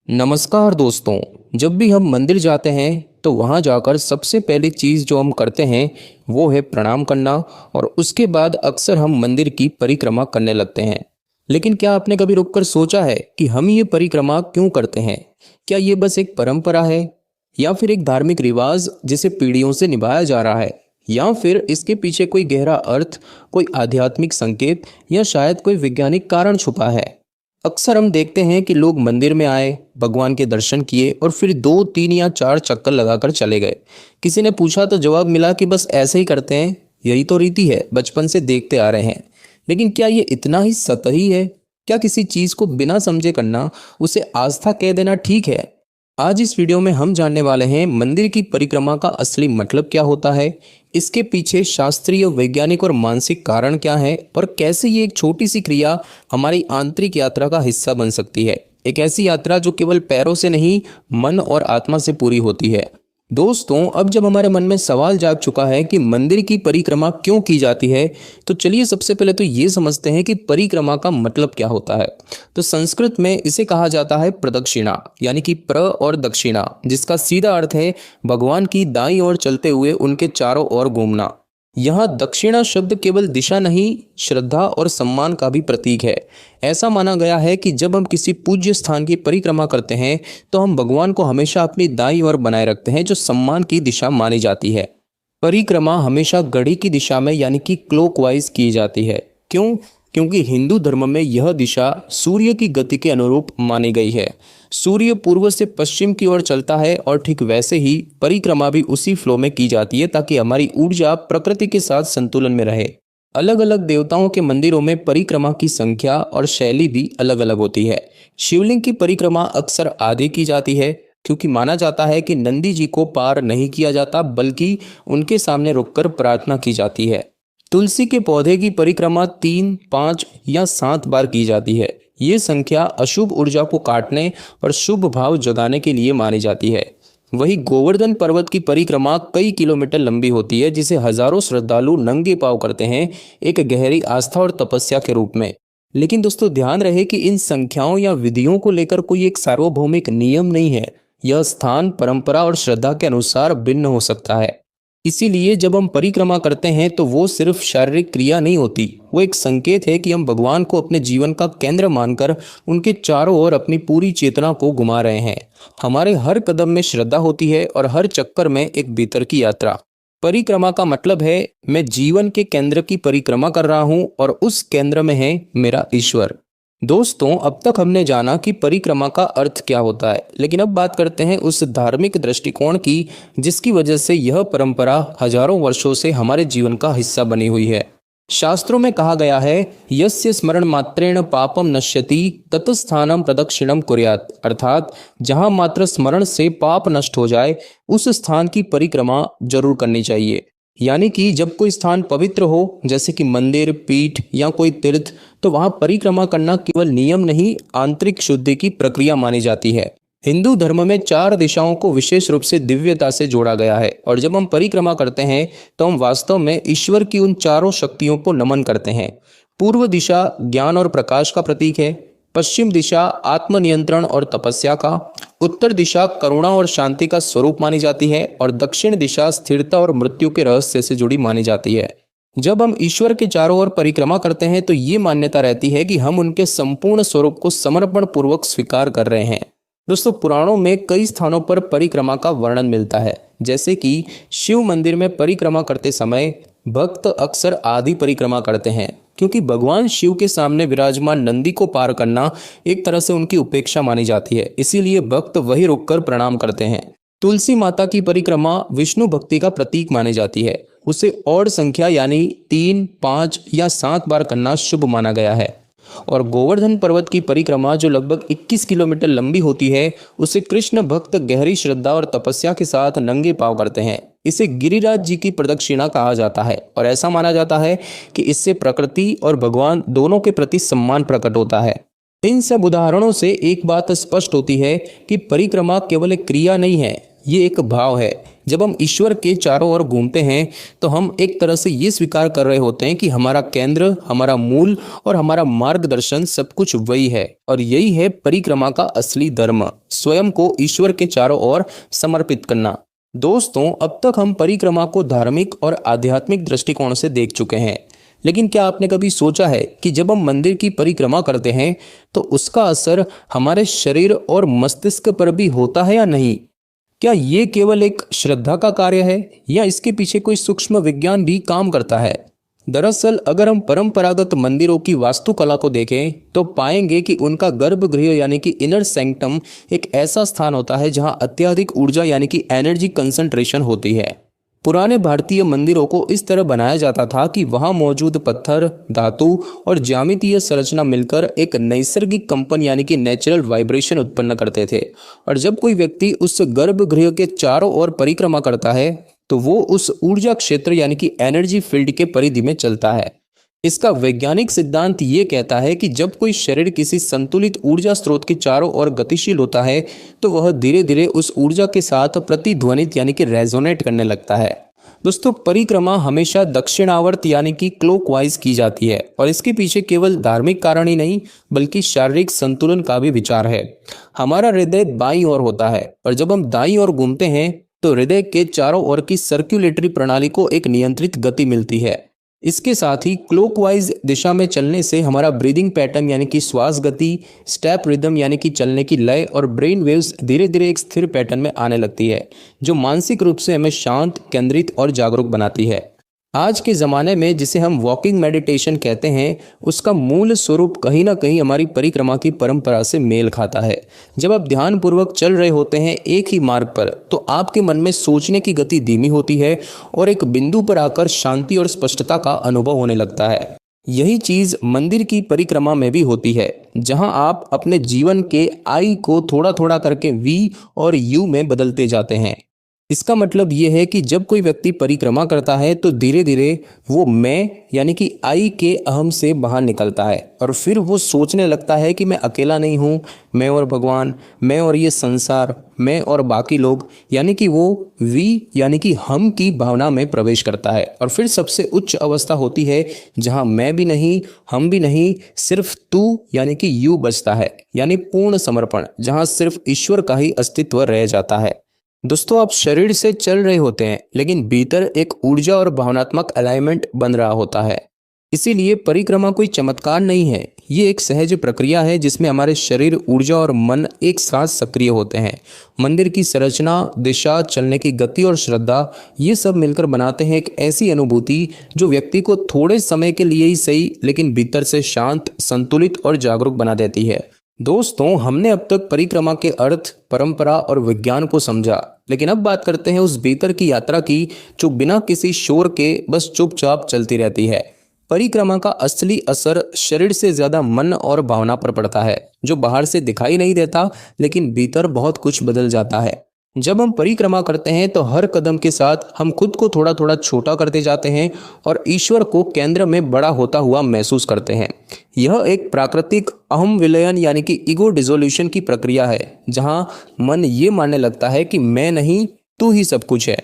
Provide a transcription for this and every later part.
नमस्कार दोस्तों। जब भी हम मंदिर जाते हैं तो वहाँ जाकर सबसे पहली चीज़ जो हम करते हैं वो है प्रणाम करना और उसके बाद अक्सर हम मंदिर की परिक्रमा करने लगते हैं। लेकिन क्या आपने कभी रुककर सोचा है कि हम ये परिक्रमा क्यों करते हैं? क्या ये बस एक परंपरा है या फिर एक धार्मिक रिवाज जिसे पीढ़ियों से निभाया जा रहा है, या फिर इसके पीछे कोई गहरा अर्थ, कोई आध्यात्मिक संकेत या शायद कोई वैज्ञानिक कारण छुपा है? अक्सर हम देखते हैं कि लोग मंदिर में आए, भगवान के दर्शन किए और फिर 2 3 या 4 चक्कर लगाकर चले गए। किसी ने पूछा तो जवाब मिला कि बस ऐसे ही करते हैं, यही तो रीति है, बचपन से देखते आ रहे हैं। लेकिन क्या ये इतना ही सतही है? क्या किसी चीज को बिना समझे करना उसे आस्था कह देना ठीक है? आज इस वीडियो में हम जानने वाले हैं मंदिर की परिक्रमा का असली मतलब क्या होता है, इसके पीछे शास्त्रीय, वैज्ञानिक और मानसिक कारण क्या है और कैसे ये एक छोटी सी क्रिया हमारी आंतरिक यात्रा का हिस्सा बन सकती है। एक ऐसी यात्रा जो केवल पैरों से नहीं, मन और आत्मा से पूरी होती है। दोस्तों, अब जब हमारे मन में सवाल जाग चुका है कि मंदिर की परिक्रमा क्यों की जाती है, तो चलिए सबसे पहले तो ये समझते हैं कि परिक्रमा का मतलब क्या होता है। तो संस्कृत में इसे कहा जाता है प्रदक्षिणा, यानी कि प्र और दक्षिणा, जिसका सीधा अर्थ है भगवान की दाईं ओर चलते हुए उनके चारों ओर घूमना। यहाँ दक्षिणा शब्द केवल दिशा नहीं, श्रद्धा और सम्मान का भी प्रतीक है। ऐसा माना गया है कि जब हम किसी पूज्य स्थान की परिक्रमा करते हैं तो हम भगवान को हमेशा अपनी दाईं ओर बनाए रखते हैं, जो सम्मान की दिशा मानी जाती है। परिक्रमा हमेशा घड़ी की दिशा में, यानी कि क्लॉकवाइज की जाती है। क्यों? क्योंकि हिंदू धर्म में यह दिशा सूर्य की गति के अनुरूप मानी गई है। सूर्य पूर्व से पश्चिम की ओर चलता है और ठीक वैसे ही परिक्रमा भी उसी फ्लो में की जाती है, ताकि हमारी ऊर्जा प्रकृति के साथ संतुलन में रहे। अलग अलग देवताओं के मंदिरों में परिक्रमा की संख्या और शैली भी अलग अलग होती है। शिवलिंग की परिक्रमा अक्सर आधे की जाती है, क्योंकि माना जाता है कि नंदी जी को पार नहीं किया जाता, बल्कि उनके सामने रुककर प्रार्थना की जाती है। तुलसी के पौधे की परिक्रमा 3 5 या 7 बार की जाती है। ये संख्या अशुभ ऊर्जा को काटने और शुभ भाव जगाने के लिए मानी जाती है। वहीं गोवर्धन पर्वत की परिक्रमा कई किलोमीटर लंबी होती है, जिसे हजारों श्रद्धालु नंगे पांव करते हैं, एक गहरी आस्था और तपस्या के रूप में। लेकिन दोस्तों, ध्यान रहे कि इन संख्याओं या विधियों को लेकर कोई एक सार्वभौमिक नियम नहीं है। यह स्थान, परंपरा और श्रद्धा के अनुसार भिन्न हो सकता है। इसीलिए जब हम परिक्रमा करते हैं तो वो सिर्फ शारीरिक क्रिया नहीं होती, वो एक संकेत है कि हम भगवान को अपने जीवन का केंद्र मानकर उनके चारों ओर अपनी पूरी चेतना को घुमा रहे हैं। हमारे हर कदम में श्रद्धा होती है और हर चक्कर में एक भीतर की यात्रा। परिक्रमा का मतलब है मैं जीवन के केंद्र की परिक्रमा कर रहा हूँ और उस केंद्र में है मेरा ईश्वर। दोस्तों, अब तक हमने जाना कि परिक्रमा का अर्थ क्या होता है, लेकिन अब बात करते हैं उस धार्मिक दृष्टिकोण की जिसकी वजह से यह परंपरा हजारों वर्षों से हमारे जीवन का हिस्सा बनी हुई है। शास्त्रों में कहा गया है, यस्य स्मरण मात्रेण पापम नश्यति ततस्थानम प्रदक्षिणम कुर्यात्, अर्थात जहां मात्र स्मरण से पाप नष्ट हो जाए उस स्थान की परिक्रमा जरूर करनी चाहिए। यानी कि जब कोई स्थान पवित्र हो, जैसे कि मंदिर, पीठ या कोई तीर्थ, तो वहां परिक्रमा करना केवल नियम नहीं, आंतरिक शुद्धि की प्रक्रिया मानी जाती है। हिंदू धर्म में 4 दिशाओं को विशेष रूप से दिव्यता से जोड़ा गया है, और जब हम परिक्रमा करते हैं तो हम वास्तव में ईश्वर की उन चारों शक्तियों को नमन करते हैं। पूर्व दिशा ज्ञान और प्रकाश का प्रतीक है, पश्चिम दिशा आत्मनियंत्रण और तपस्या का, उत्तर दिशा करुणा और शांति का स्वरूप मानी जाती है, और दक्षिण दिशा स्थिरता और मृत्यु के रहस्य से जुड़ी मानी जाती है। जब हम ईश्वर के चारों ओर परिक्रमा करते हैं तो ये मान्यता रहती है कि हम उनके संपूर्ण स्वरूप को समर्पण पूर्वक स्वीकार कर रहे हैं। दोस्तों, पुराणों में कई स्थानों पर परिक्रमा का वर्णन मिलता है, जैसे कि शिव मंदिर में परिक्रमा करते समय भक्त अक्सर आधी परिक्रमा करते हैं, क्योंकि भगवान शिव के सामने विराजमान नंदी को पार करना एक तरह से उनकी उपेक्षा मानी जाती है, इसीलिए भक्त वहीं रुककर प्रणाम करते हैं। तुलसी माता की परिक्रमा विष्णु भक्ति का प्रतीक मानी जाती है, उसे और संख्या यानी 3 5 या 7 बार करना शुभ माना गया है। और गोवर्धन पर्वत की परिक्रमा जो लगभग 21 किलोमीटर लंबी होती है, उसे कृष्ण भक्त गहरी श्रद्धा और तपस्या के साथ नंगे पांव करते हैं। इसे गिरिराज जी की प्रदक्षिणा कहा जाता है, और ऐसा माना जाता है कि इससे प्रकृति और भगवान दोनों के प्रति सम्मान प्रकट होता है। इन सब उदाहरणों से एक बात स्पष्ट होती है कि परिक्रमा केवल एक क्रिया नहीं है, ये एक भाव है। जब हम ईश्वर के चारों ओर घूमते हैं तो हम एक तरह से ये स्वीकार कर रहे होते हैं कि हमारा केंद्र, हमारा मूल और हमारा मार्गदर्शन सब कुछ वही है। और यही है परिक्रमा का असली धर्म, स्वयं को ईश्वर के चारों ओर समर्पित करना। दोस्तों, अब तक हम परिक्रमा को धार्मिक और आध्यात्मिक दृष्टिकोण से देख चुके हैं, लेकिन क्या आपने कभी सोचा है कि जब हम मंदिर की परिक्रमा करते हैं तो उसका असर हमारे शरीर और मस्तिष्क पर भी होता है या नहीं? क्या ये केवल एक श्रद्धा का कार्य है या इसके पीछे कोई सूक्ष्म विज्ञान भी काम करता है? दरअसल अगर हम परंपरागत मंदिरों की वास्तुकला को देखें तो पाएंगे कि उनका गर्भगृह यानी कि इनर सैंक्टम एक ऐसा स्थान होता है जहां अत्यधिक ऊर्जा यानी कि एनर्जी कंसंट्रेशन होती है। पुराने भारतीय मंदिरों को इस तरह बनाया जाता था कि वहां मौजूद पत्थर, धातु और ज्यामितीय संरचना मिलकर एक नैसर्गिक कंपन यानी कि नेचुरल वाइब्रेशन उत्पन्न करते थे। और जब कोई व्यक्ति उस गर्भगृह के चारों ओर परिक्रमा करता है तो वो उस ऊर्जा क्षेत्र यानी कि एनर्जी फील्ड के परिधि में चलता है। इसका वैज्ञानिक सिद्धांत ये कहता है कि जब कोई शरीर किसी संतुलित ऊर्जा स्रोत के चारों ओर गतिशील होता है तो वह धीरे धीरे उस ऊर्जा के साथ प्रतिध्वनित यानी कि रेजोनेट करने लगता है। दोस्तों, परिक्रमा हमेशा दक्षिणावर्त यानी कि क्लॉकवाइज की जाती है और इसके पीछे केवल धार्मिक कारण ही नहीं बल्कि शारीरिक संतुलन का भी विचार है। हमारा हृदय बाईं ओर होता है और जब हम दाईं ओर घूमते हैं तो हृदय के चारों ओर की सर्कुलेटरी प्रणाली को एक नियंत्रित गति मिलती है। इसके साथ ही क्लॉकवाइज दिशा में चलने से हमारा ब्रीदिंग पैटर्न यानी कि श्वास गति, स्टेप रिदम यानी कि चलने की लय और ब्रेन वेव्स धीरे धीरे एक स्थिर पैटर्न में आने लगती है, जो मानसिक रूप से हमें शांत, केंद्रित और जागरूक बनाती है। आज के ज़माने में जिसे हम वॉकिंग मेडिटेशन कहते हैं, उसका मूल स्वरूप कहीं ना कहीं हमारी परिक्रमा की परंपरा से मेल खाता है। जब आप ध्यानपूर्वक चल रहे होते हैं एक ही मार्ग पर, तो आपके मन में सोचने की गति धीमी होती है और एक बिंदु पर आकर शांति और स्पष्टता का अनुभव होने लगता है। यही चीज़ मंदिर की परिक्रमा में भी होती है, जहां आप अपने जीवन के आई को थोड़ा थोड़ा करके वी और यू में बदलते जाते हैं। इसका मतलब ये है कि जब कोई व्यक्ति परिक्रमा करता है तो धीरे धीरे वो मैं यानी कि आई के अहम से बाहर निकलता है और फिर वो सोचने लगता है कि मैं अकेला नहीं हूँ, मैं और भगवान, मैं और ये संसार, मैं और बाकी लोग, यानी कि वो वी यानी कि हम की भावना में प्रवेश करता है। और फिर सबसे उच्च अवस्था होती है जहाँ मैं भी नहीं, हम भी नहीं, सिर्फ तू यानी कि यू बचता है, यानी पूर्ण समर्पण, जहाँ सिर्फ ईश्वर का ही अस्तित्व रह जाता है। दोस्तों, आप शरीर से चल रहे होते हैं लेकिन भीतर एक ऊर्जा और भावनात्मक अलाइनमेंट बन रहा होता है। इसीलिए परिक्रमा कोई चमत्कार नहीं है, ये एक सहज प्रक्रिया है जिसमें हमारे शरीर, ऊर्जा और मन एक साथ सक्रिय होते हैं। मंदिर की संरचना, दिशा, चलने की गति और श्रद्धा, ये सब मिलकर बनाते हैं एक ऐसी अनुभूति जो व्यक्ति को थोड़े समय के लिए ही सही लेकिन भीतर से शांत, संतुलित और जागरूक बना देती है। दोस्तों, हमने अब तक परिक्रमा के अर्थ, परंपरा और विज्ञान को समझा, लेकिन अब बात करते हैं उस भीतर की यात्रा की जो बिना किसी शोर के बस चुपचाप चलती रहती है। परिक्रमा का असली असर शरीर से ज्यादा मन और भावना पर पड़ता है, जो बाहर से दिखाई नहीं देता लेकिन भीतर बहुत कुछ बदल जाता है। जब हम परिक्रमा करते हैं तो हर कदम के साथ हम खुद को थोड़ा थोड़ा छोटा करते जाते हैं और ईश्वर को केंद्र में बड़ा होता हुआ महसूस करते हैं। यह एक प्राकृतिक अहम विलयन यानी कि ईगो डिसोल्यूशन की प्रक्रिया है, जहां मन ये मानने लगता है कि मैं नहीं, तू ही सब कुछ है।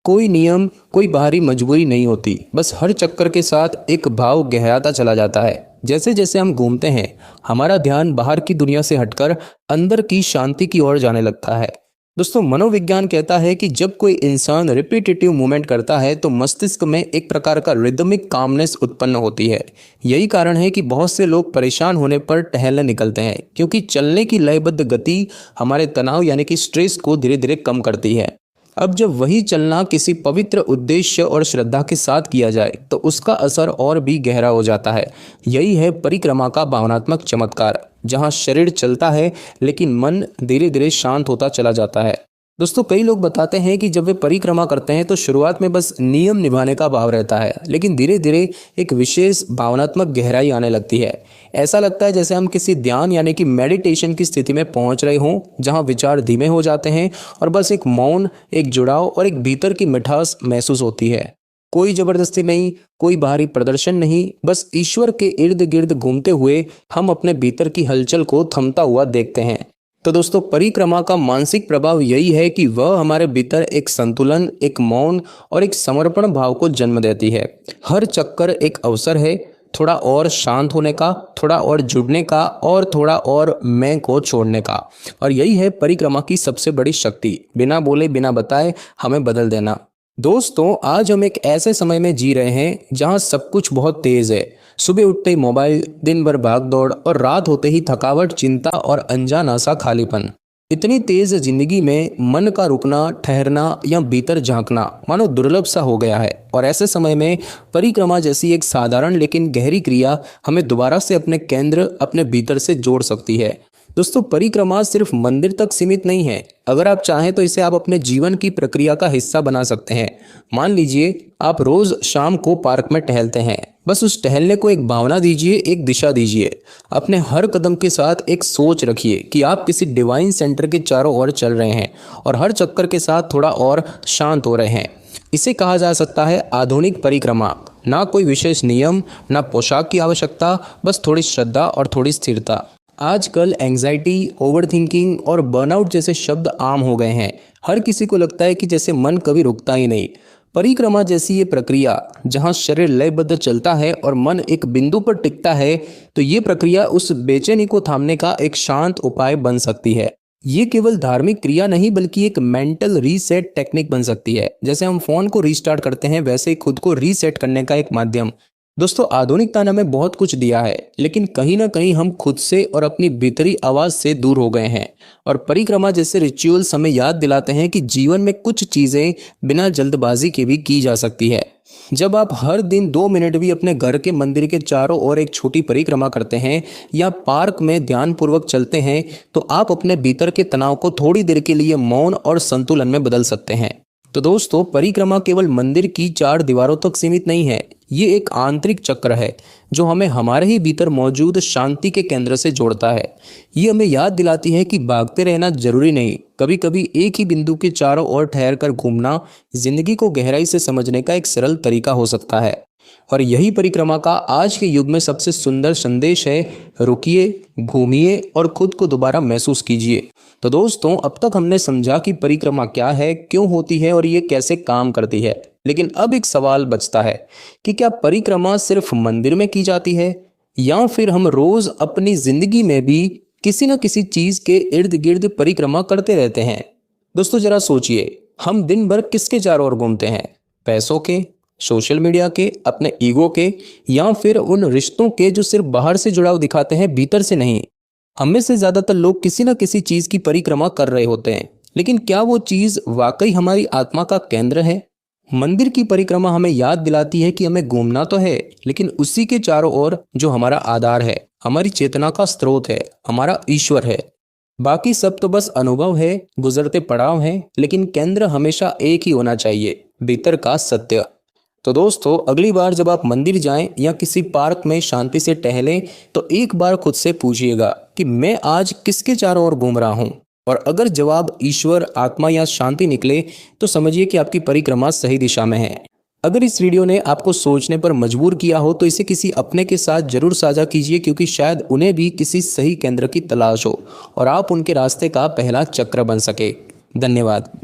कोई नियम, कोई बाहरी मजबूरी नहीं होती, बस हर चक्कर के साथ एक भाव गहराता चला जाता है। जैसे जैसे हम घूमते हैं, हमारा ध्यान बाहर की दुनिया से हटकर अंदर की शांति की ओर जाने लगता है। दोस्तों, मनोविज्ञान कहता है कि जब कोई इंसान रिपीटेटिव मूवमेंट करता है तो मस्तिष्क में एक प्रकार का रिदमिक कामनेस उत्पन्न होती है। यही कारण है कि बहुत से लोग परेशान होने पर टहलने निकलते हैं, क्योंकि चलने की लयबद्ध गति हमारे तनाव यानी कि स्ट्रेस को धीरे धीरे कम करती है। अब जब वही चलना किसी पवित्र उद्देश्य और श्रद्धा के साथ किया जाए तो उसका असर और भी गहरा हो जाता है। यही है परिक्रमा का भावनात्मक चमत्कार, जहां शरीर चलता है लेकिन मन धीरे धीरे शांत होता चला जाता है। दोस्तों, कई लोग बताते हैं कि जब वे परिक्रमा करते हैं तो शुरुआत में बस नियम निभाने का भाव रहता है, लेकिन धीरे धीरे एक विशेष भावनात्मक गहराई आने लगती है। ऐसा लगता है जैसे हम किसी ध्यान यानी कि मेडिटेशन की स्थिति में पहुंच रहे हों, जहां विचार धीमे हो जाते हैं और बस एक मौन, एक जुड़ाव और एक भीतर की मिठास महसूस होती है। कोई जबरदस्ती नहीं, कोई बाहरी प्रदर्शन नहीं, बस ईश्वर के इर्द गिर्द घूमते हुए हम अपने भीतर की हलचल को थमता हुआ देखते हैं। तो दोस्तों, परिक्रमा का मानसिक प्रभाव यही है कि वह हमारे भीतर एक संतुलन, एक मौन और एक समर्पण भाव को जन्म देती है। हर चक्कर एक अवसर है थोड़ा और शांत होने का, थोड़ा और जुड़ने का और थोड़ा और मैं को छोड़ने का। और यही है परिक्रमा की सबसे बड़ी शक्ति, बिना बोले बिना बताए हमें बदल देना। दोस्तों, आज हम एक ऐसे समय में जी रहे हैं जहां सब कुछ बहुत तेज है। सुबह उठते ही मोबाइल, दिन भर भाग दौड़ और रात होते ही थकावट, चिंता और अनजाना सा खालीपन। इतनी तेज जिंदगी में मन का रुकना, ठहरना या भीतर झांकना मानो दुर्लभ सा हो गया है। और ऐसे समय में परिक्रमा जैसी एक साधारण लेकिन गहरी क्रिया हमें दोबारा से अपने केंद्र, अपने भीतर से जोड़ सकती है। दोस्तों, परिक्रमा सिर्फ मंदिर तक सीमित नहीं है। अगर आप चाहें तो इसे आप अपने जीवन की प्रक्रिया का हिस्सा बना सकते हैं। मान लीजिए आप रोज शाम को पार्क में टहलते हैं। बस उस टहलने को एक भावना दीजिए, एक दिशा दीजिए। अपने हर कदम के साथ एक सोच रखिए कि आप किसी डिवाइन सेंटर के चारों ओर चल रहे हैं और हर चक्कर के साथ थोड़ा और शांत हो रहे हैं। इसे कहा जा सकता है आधुनिक परिक्रमा। ना कोई विशेष नियम, ना पोशाक की आवश्यकता, बस थोड़ी श्रद्धा और थोड़ी स्थिरता। आजकल एंग्जाइटी, ओवरथिंकिंग और बर्नआउट जैसे शब्द आम हो गए हैं। हर किसी को लगता है कि जैसे मन कभी रुकता ही नहीं। परिक्रमा जैसी ये प्रक्रिया जहाँ शरीर लयबद्ध चलता है और मन एक बिंदु पर टिकता है, तो ये प्रक्रिया उस बेचैनी को थामने का एक शांत उपाय बन सकती है। ये केवल धार्मिक क्रिया नहीं बल्कि एक मेंटल रीसेट टेक्निक बन सकती है। जैसे हम फोन को रीस्टार्ट करते हैं, वैसे ही खुद को रीसेट करने का एक माध्यम। दोस्तों, आधुनिकता ने हमें बहुत कुछ दिया है, लेकिन कहीं ना कहीं हम खुद से और अपनी भीतरी आवाज से दूर हो गए हैं। और परिक्रमा जैसे रिचुअल्स हमें याद दिलाते हैं कि जीवन में कुछ चीजें बिना जल्दबाजी के भी की जा सकती है। जब आप हर दिन 2 मिनट भी अपने घर के मंदिर के चारों ओर एक छोटी परिक्रमा करते हैं या पार्क में ध्यानपूर्वक चलते हैं, तो आप अपने भीतर के तनाव को थोड़ी देर के लिए मौन और संतुलन में बदल सकते हैं। तो दोस्तों, परिक्रमा केवल मंदिर की 4 दीवारों तक सीमित नहीं है। ये एक आंतरिक चक्र है जो हमें हमारे ही भीतर मौजूद शांति के केंद्र से जोड़ता है। ये हमें याद दिलाती है कि भागते रहना जरूरी नहीं, कभी कभी एक ही बिंदु के चारों ओर ठहर कर घूमना जिंदगी को गहराई से समझने का एक सरल तरीका हो सकता है। और यही परिक्रमा का आज के युग में सबसे सुंदर संदेश है। रुकिए, घूमिए और खुद को दोबारा महसूस कीजिए। तो दोस्तों, अब तक हमने समझा कि परिक्रमा क्या है, क्यों होती है और ये कैसे काम करती है। लेकिन अब एक सवाल बचता है कि क्या परिक्रमा सिर्फ मंदिर में की जाती है या फिर हम रोज अपनी जिंदगी में भी किसी न किसी चीज के इर्द गिर्द परिक्रमा करते रहते हैं। दोस्तों, जरा सोचिए, हम दिन भर किसके चारों ओर घूमते हैं? पैसों के, सोशल मीडिया के, अपने ईगो के, या फिर उन रिश्तों के जो सिर्फ बाहर से जुड़ाव दिखाते हैं, भीतर से नहीं। हम में से ज्यादातर लोग किसी न किसी चीज की परिक्रमा कर रहे होते हैं, लेकिन क्या वो चीज वाकई हमारी आत्मा का केंद्र है? मंदिर की परिक्रमा हमें याद दिलाती है कि हमें घूमना तो है, लेकिन उसी के चारों ओर जो हमारा आधार है, हमारी चेतना का स्रोत है, हमारा ईश्वर है। बाकी सब तो बस अनुभव है, गुजरते पड़ाव हैं, लेकिन केंद्र हमेशा एक ही होना चाहिए, भीतर का सत्य। तो दोस्तों, अगली बार जब आप मंदिर जाएं या किसी पार्क में शांति से टहलें, तो एक बार खुद से पूछिएगा कि मैं आज किसके चारों ओर घूम रहा हूं। और अगर जवाब ईश्वर, आत्मा या शांति निकले, तो समझिए कि आपकी परिक्रमा सही दिशा में है। अगर इस वीडियो ने आपको सोचने पर मजबूर किया हो, तो इसे किसी अपने के साथ जरूर साझा कीजिए, क्योंकि शायद उन्हें भी किसी सही केंद्र की तलाश हो और आप उनके रास्ते का पहला चक्र बन सके। धन्यवाद।